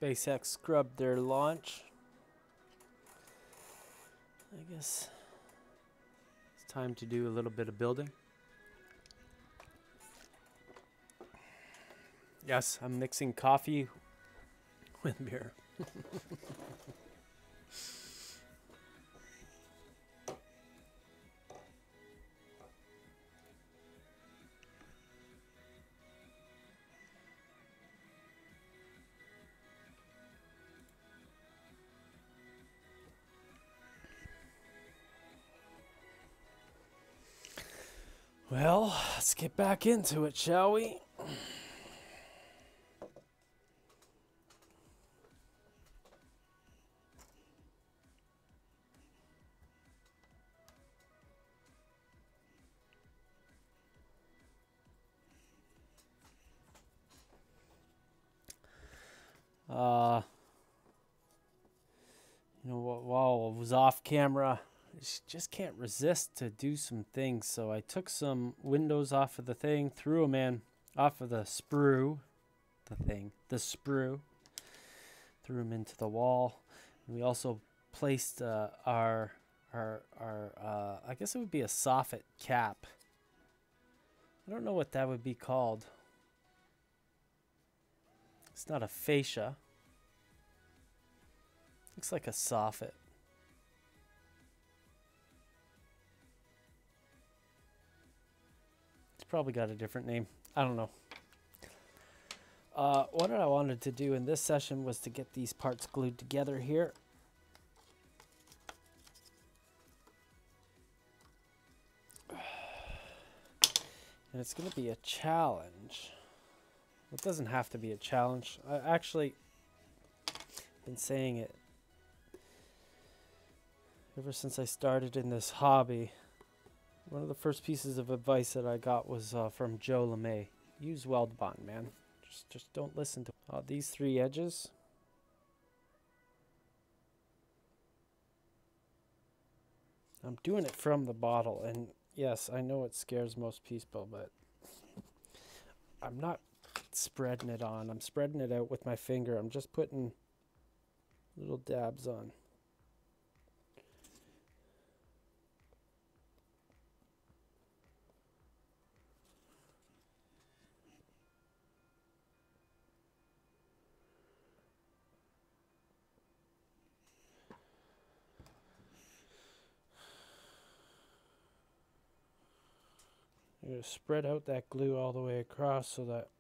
SpaceX scrubbed their launch. I guess it's time to do a little bit of building. Yes, I'm mixing coffee with beer. Well, let's get back into it, shall we? You know, while I was off camera, I just can't resist to do some things. So I took some windows off of the thing, threw them in, off of the sprue, the sprue, threw them into the wall. And we also placed our I guess it would be a soffit cap. I don't know what that would be called. It's not a fascia. Looks like a soffit. It's probably got a different name. I don't know. What I wanted to do in this session was to get these parts glued together here. And it's going to be a challenge. It doesn't have to be a challenge. I actually been saying it ever since I started in this hobby. One of the first pieces of advice that I got was from Joe LeMay. Use weld bond, man. Just don't listen to these three edges. I'm doing it from the bottle, and yes, I know it scares most people, but I'm not spreading it on. I'm spreading it out with my finger. I'm just putting little dabs on. I'm going to spread out that glue all the way across so that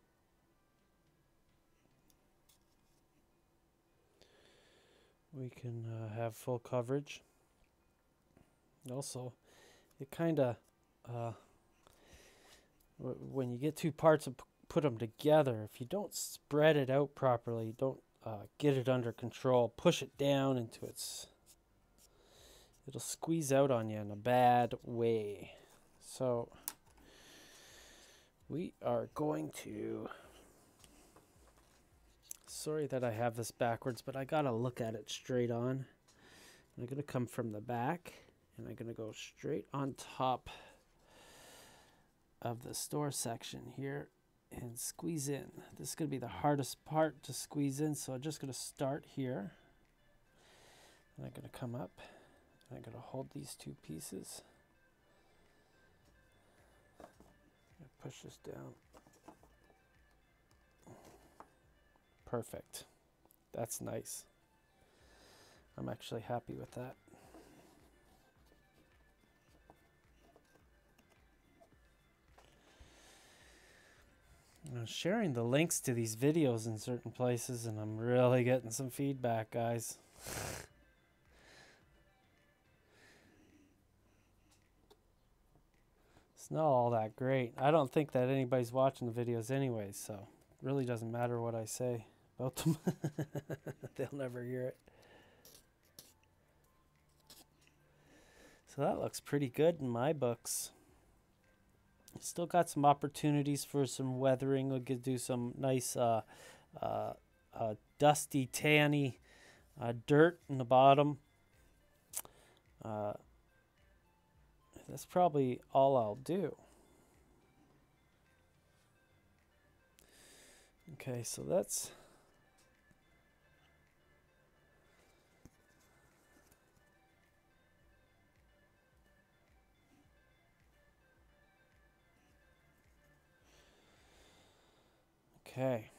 we can have full coverage. Also, it kind of, when you get two parts and put them together, if you don't spread it out properly, don't get it under control, push it down into it'll squeeze out on you in a bad way. So we are going to, sorry that I have this backwards, but I gotta look at it straight on. I'm gonna come from the back and I'm gonna go straight on top of the store section here and squeeze in. This is gonna be the hardest part to squeeze in, so I'm just gonna start here. And I'm gonna come up and I'm gonna hold these two pieces. Push this down. Perfect. That's nice. I'm actually happy with that. I'm sharing the links to these videos in certain places, and I'm really getting some feedback, guys. It's not all that great. I don't think that anybody's watching the videos anyways, so it really doesn't matter what I say about them. They'll never hear it. So that looks pretty good in my books. Still got some opportunities for some weathering. We could do some nice dusty, tanny dirt in the bottom. That's probably all I'll do. Okay, so that's Okay.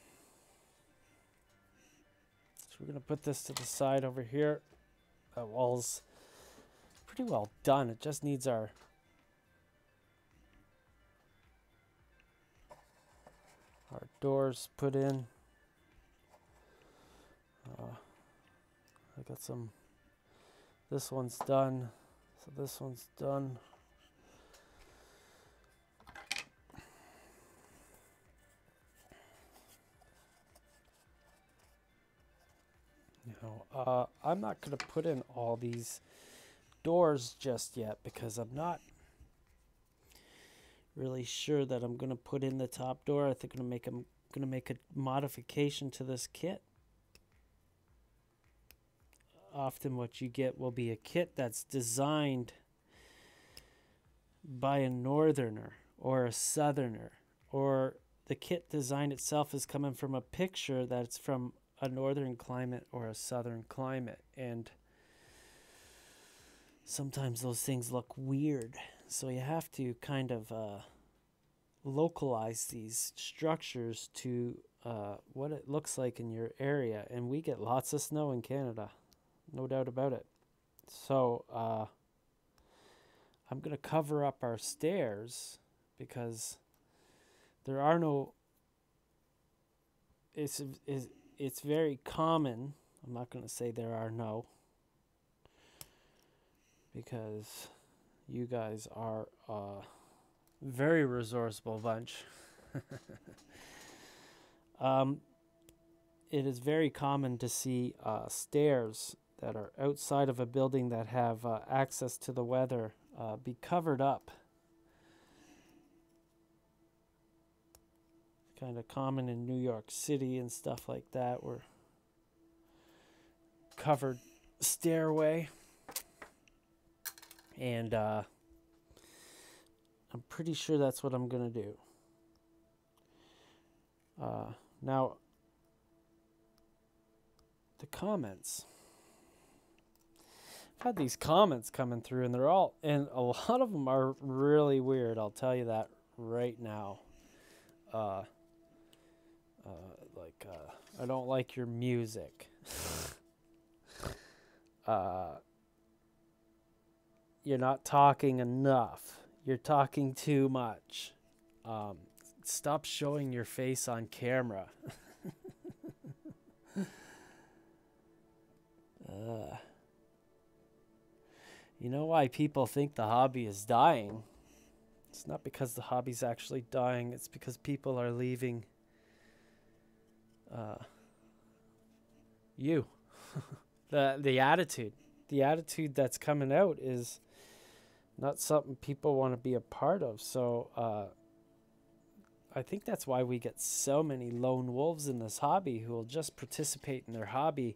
So we're going to put this to the side over here. That wall's pretty well done. It just needs our doors put in. I got some, this one's done, so this one's done. I'm not going to put in all these doors just yet because I'm not really sure that I'm going to put in the top door. I think I'm going to make a modification to this kit. Often what you get will be a kit that's designed by a northerner or a southerner, or the kit design itself is coming from a picture that's from a northern climate or a southern climate, and sometimes those things look weird, so you have to kind of localize these structures to what it looks like in your area. And we get lots of snow in Canada, no doubt about it. So I'm going to cover up our stairs because there are no, it's very common. I'm not going to say there are no, because you guys are a very resourceful bunch. It is very common to see stairs that are outside of a building that have access to the weather be covered up. Kind of common in New York City and stuff like that, where covered stairway. And I'm pretty sure that's what I'm going to do. Now, the comments. I've had these comments coming through, and and a lot of them are really weird. I'll tell you that right now. I don't like your music. You're not talking enough. You're talking too much. Stop showing your face on camera. You know why people think the hobby is dying? It's not because the hobby's actually dying. It's because people are leaving you. The attitude. The attitude that's coming out is not something people want to be a part of. So I think that's why we get so many lone wolves in this hobby who will just participate in their hobby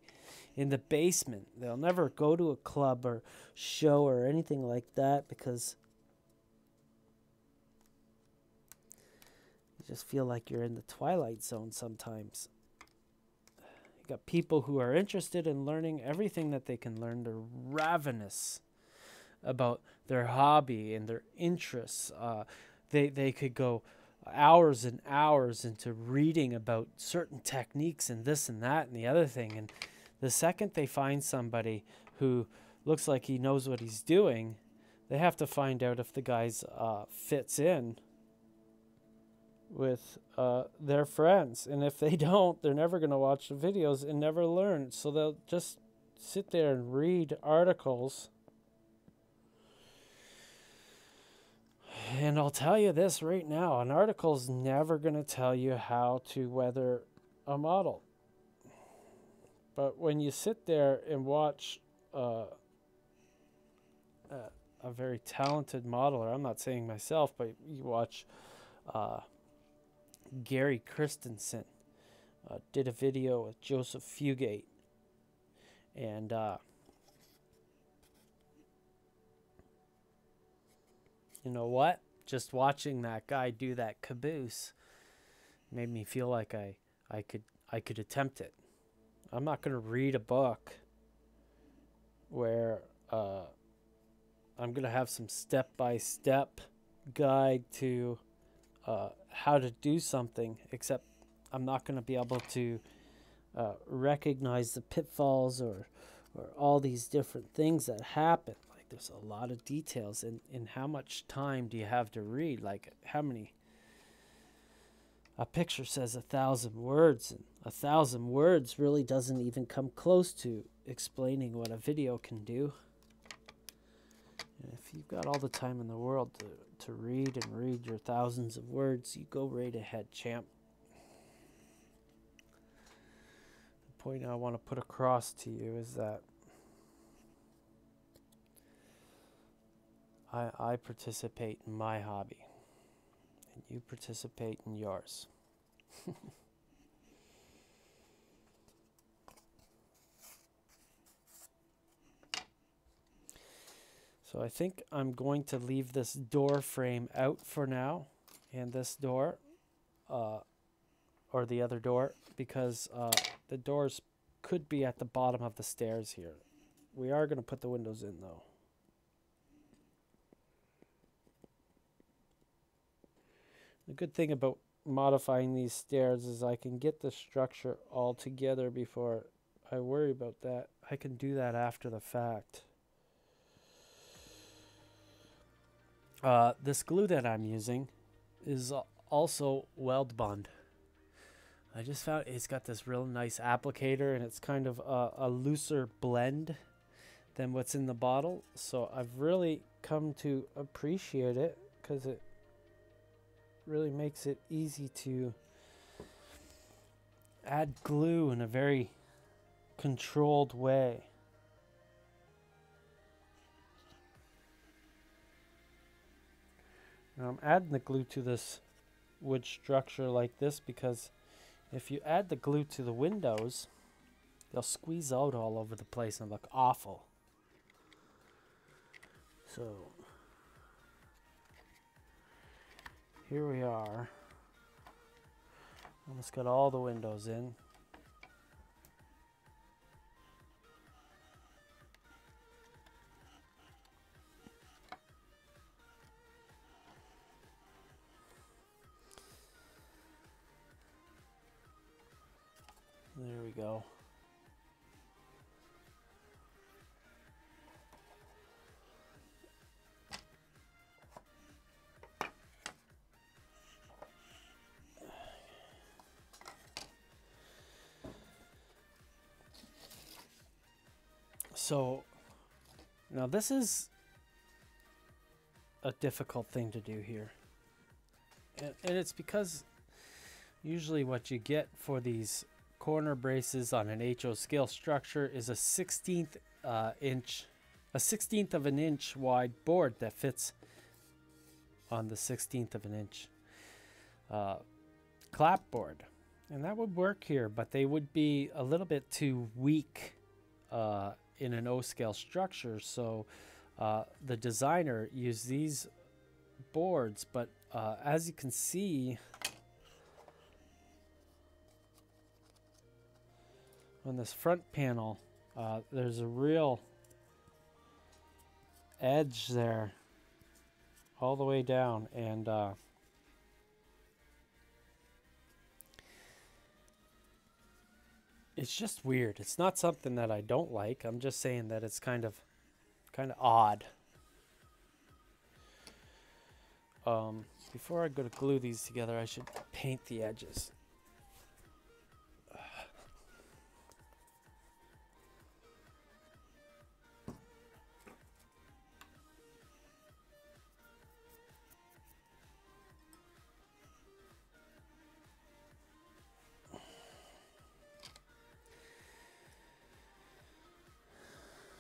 in the basement. They'll never go to a club or show or anything like that because you just feel like you're in the Twilight Zone sometimes. You got people who are interested in learning everything that they can learn. They're ravenous about their hobby and their interests. They could go hours and hours into reading about certain techniques and this and that and the other thing. And the second they find somebody who looks like he knows what he's doing, they have to find out if the guy's fits in with their friends. And if they don't, they're never going to watch the videos and never learn. So they'll just sit there and read articles. And I'll tell you this right now, an article's never going to tell you how to weather a model. But when you sit there and watch a very talented modeler, I'm not saying myself, but you watch Gary Christensen did a video with Joseph Fugate, and you know what? Just watching that guy do that caboose made me feel like I could attempt it. I'm not going to read a book where I'm going to have some step-by-step guide to how to do something, except I'm not going to be able to recognize the pitfalls or all these different things that happen. Like there's a lot of details in how much time do you have to read? Like how many? A picture says 1,000 words, and 1,000 words really doesn't even come close to explaining what a video can do. And if you've got all the time in the world to read and read your thousands of words, you go right ahead, champ. The point I want to put across to you is that I participate in my hobby, and you participate in yours. So I think I'm going to leave this door frame out for now, and this door, or the other door, because the doors could be at the bottom of the stairs here. We are going to put the windows in though. The good thing about modifying these stairs is I can get the structure all together before I worry about that. I can do that after the fact. This glue that I'm using is also weld bond. I just found it's got this real nice applicator, and it's kind of a looser blend than what's in the bottle. So I've really come to appreciate it because it really makes it easy to add glue in a very controlled way. Now I'm adding the glue to this wood structure like this because if you add the glue to the windows, they'll squeeze out all over the place and look awful. So here we are. Almost got all the windows in. There we go. So now this is a difficult thing to do here. And it's because usually what you get for these corner braces on an HO scale structure is a 16th of an inch wide board that fits on the 16th of an inch clapboard, and that would work here, but they would be a little bit too weak in an O scale structure. So the designer used these boards, but as you can see on this front panel, there's a real edge there all the way down, and it's just weird. It's not something that I don't like. I'm just saying that it's kind of odd. Before I go to glue these together, I should paint the edges.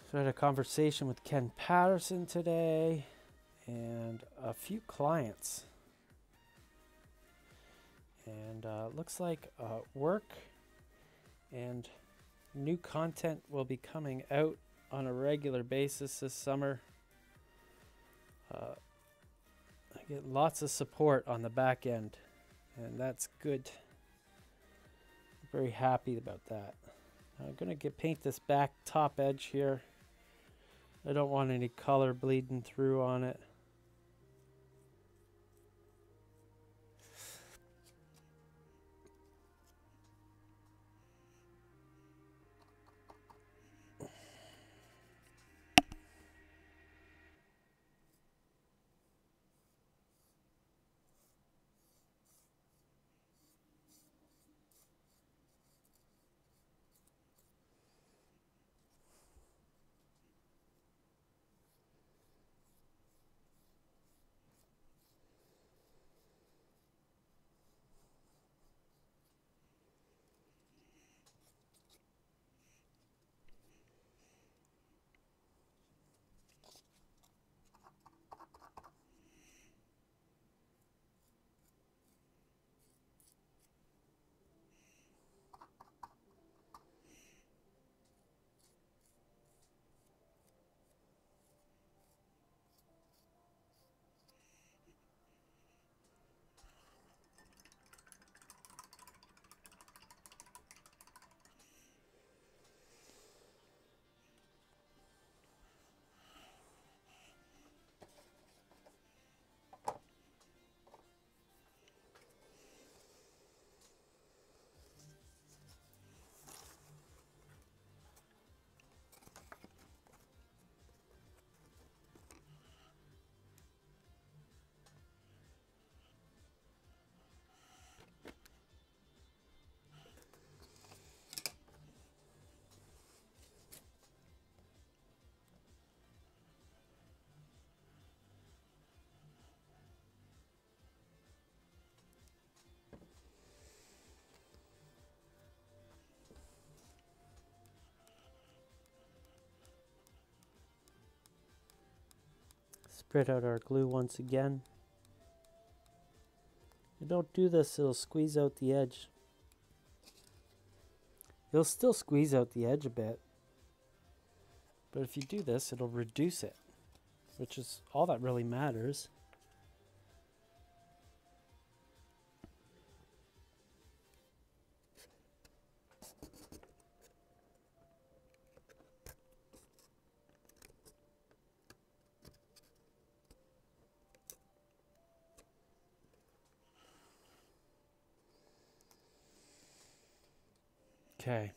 So I had a conversation with Ken Patterson today and a few clients. And looks like work and new content will be coming out on a regular basis this summer. I get lots of support on the back end, and that's good. I'm very happy about that. I'm going to paint this back top edge here. I don't want any color bleeding through on it. Spread out our glue once again. If you don't do this, it'll squeeze out the edge. It'll still squeeze out the edge a bit. But if you do this, it'll reduce it, which is all that really matters. Okay.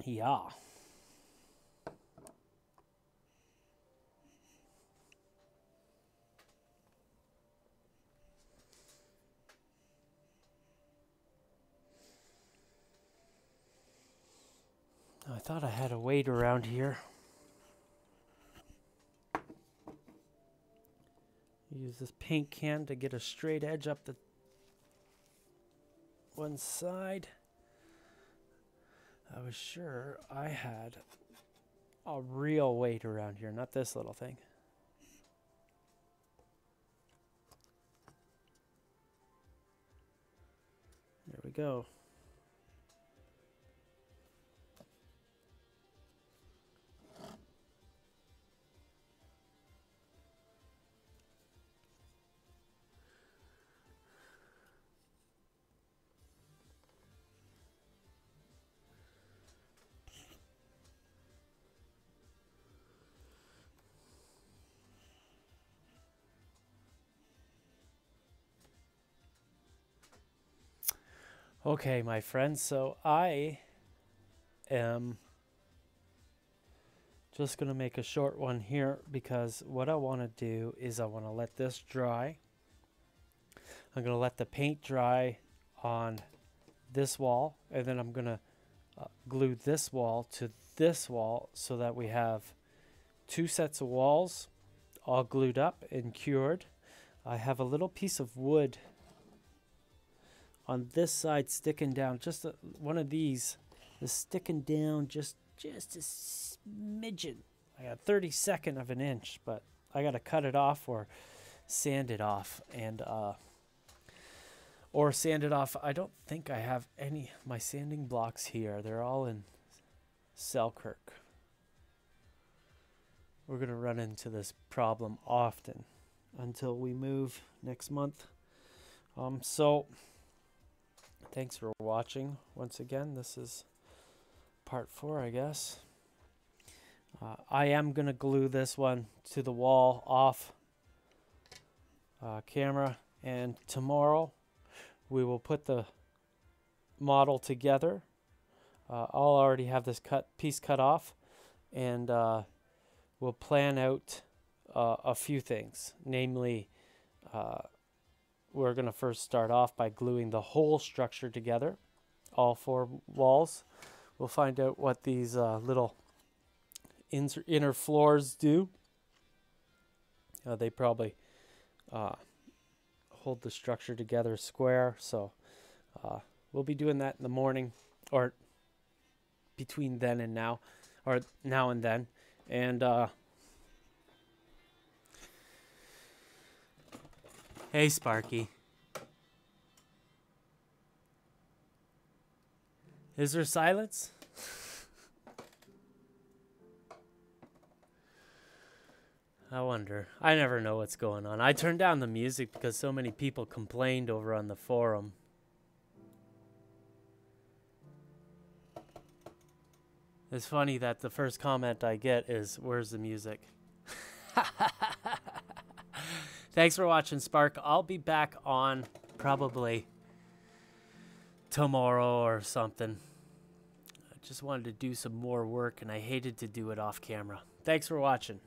Yeah. I thought I had a weight around here. Use this paint can to get a straight edge up the one side. I was sure I had a real weight around here, not this little thing. There we go. Okay, my friends, so I am just going to make a short one here because what I want to do is I want to let this dry. I'm going to let the paint dry on this wall, and then I'm going to glue this wall to this wall so that we have two sets of walls all glued up and cured. I have a little piece of wood on this side sticking down, just one of these is sticking down just a smidgen, like a 32nd of an inch, but I got to cut it off or sand it off, and I don't think I have any my sanding blocks here. They're all in Selkirk. We're gonna run into this problem often until we move next month. So thanks for watching once again. This is part 4, I guess. I am going to glue this one to the wall off camera, and tomorrow we will put the model together. I'll already have this piece cut off, and we'll plan out a few things, namely we're going to first start off by gluing the whole structure together, all 4 walls. We'll find out what these little inner floors do. They probably hold the structure together square, so we'll be doing that in the morning, or between then and now, or now and then. And hey, Sparky. Is there silence? I wonder. I never know what's going on. I turned down the music because so many people complained over on the forum. It's funny that the first comment I get is, "Where's the music?" Thanks for watching, Spark. I'll be back on probably tomorrow or something. I just wanted to do some more work, and I hated to do it off camera. Thanks for watching.